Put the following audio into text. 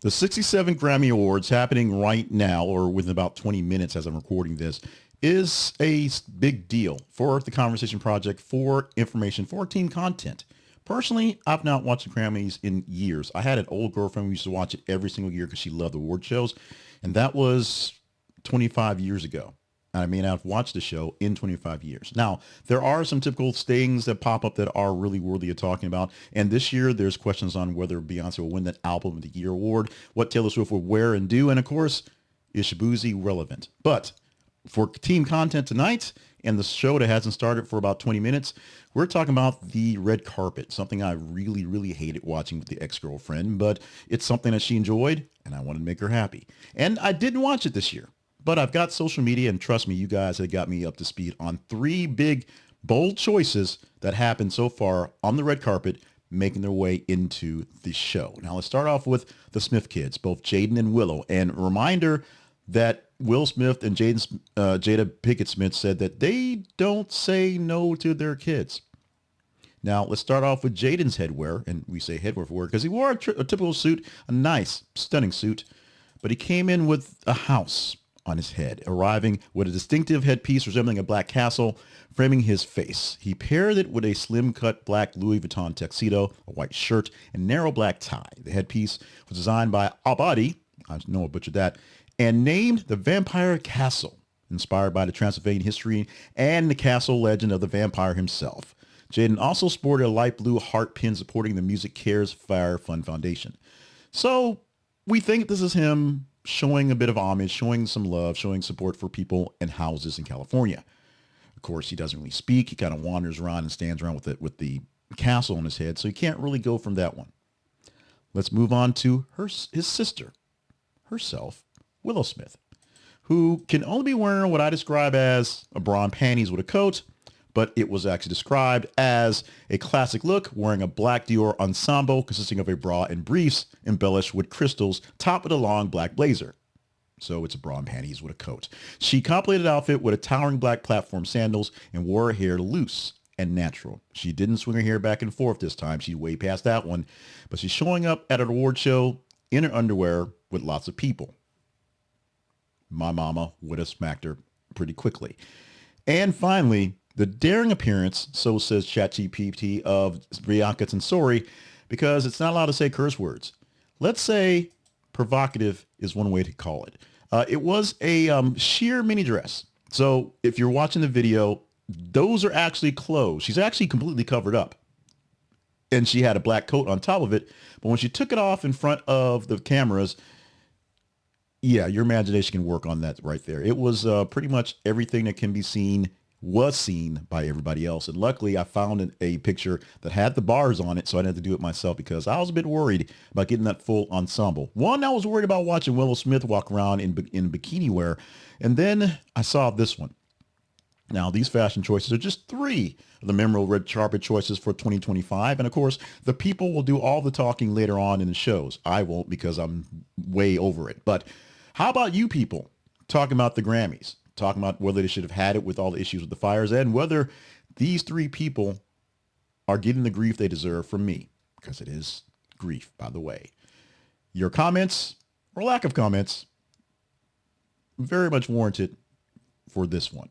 The 67 Grammy Awards happening right now, or within about 20 minutes as I'm recording this, is a big deal for the Conversation Project, for information, for team content. Personally, I've not watched the Grammys in years. I had an old girlfriend who used to watch it every single year because she loved the award shows, and that was 25 years ago. I mean, I've watched the show in 25 years. Now, there are some typical things that pop up that are really worthy of talking about. And this year, there's questions on whether Beyonce will win that Album of the Year award, what Taylor Swift will wear and do, and of course, is Shabuzi relevant? But for team content tonight and the show that hasn't started for about 20 minutes, we're talking about the red carpet, something I really, really hated watching with the ex-girlfriend, but it's something that she enjoyed, and I wanted to make her happy. And I didn't watch it this year. But I've got social media, and trust me, you guys have got me up to speed on three big, bold choices that happened so far on the red carpet, making their way into the show. Now, let's start off with the Smith kids, both Jaden and Willow. And a reminder that Will Smith and Jada Pinkett Smith said that they don't say no to their kids. Now, let's start off with Jaden's headwear, and we say headwear for because he wore a typical suit, a nice, stunning suit, but he came in with a house on his head, arriving with a distinctive headpiece resembling a black castle framing his face. He paired it with a slim-cut black Louis Vuitton tuxedo, a white shirt, and narrow black tie. The headpiece was designed by Abadi, I know I butchered that, and named the Vampire Castle, inspired by the Transylvanian history and the castle legend of the vampire himself. Jaden also sported a light blue heart pin supporting the Music Cares Fire Fund Foundation. So we think this is him showing a bit of homage, showing some love, showing support for people and houses in California. Of course, he doesn't really speak. He kind of wanders around and stands around with the castle on his head, so you can't really go from that one. Let's move on to his sister, herself, Willow Smith, who can only be wearing what I describe as a bra and panties with a coat, but it was actually described as a classic look, wearing a black Dior ensemble consisting of a bra and briefs embellished with crystals, topped with a long black blazer. So it's a bra and panties with a coat. She completed the outfit with a towering black platform sandals and wore her hair loose and natural. She didn't swing her hair back and forth this time. She's way past that one. But she's showing up at an award show in her underwear with lots of people. My mama would have smacked her pretty quickly. And finally, the daring appearance, so says ChatGPT, of Bianca Censori, because it's not allowed to say curse words. Let's say provocative is one way to call it. It was a sheer mini dress. So if you're watching the video, those are actually clothes. She's actually completely covered up. And she had a black coat on top of it. But when she took it off in front of the cameras, yeah, your imagination can work on that right there. It was pretty much everything that can be seen was seen by everybody else. And luckily I found a picture that had the bars on it, so I didn't have to do it myself because I was a bit worried about getting that full ensemble. One, I was worried about watching Willow Smith walk around in bikini wear. And then I saw this one. Now, these fashion choices are just three of the memorable red carpet choices for 2025. And of course, the people will do all the talking later on in the shows. I won't because I'm way over it. But how about you people talking about the Grammys? Talking about whether they should have had it with all the issues with the fires and whether these three people are getting the grief they deserve from me, because it is grief, by the way. Your comments or lack of comments, very much warranted for this one.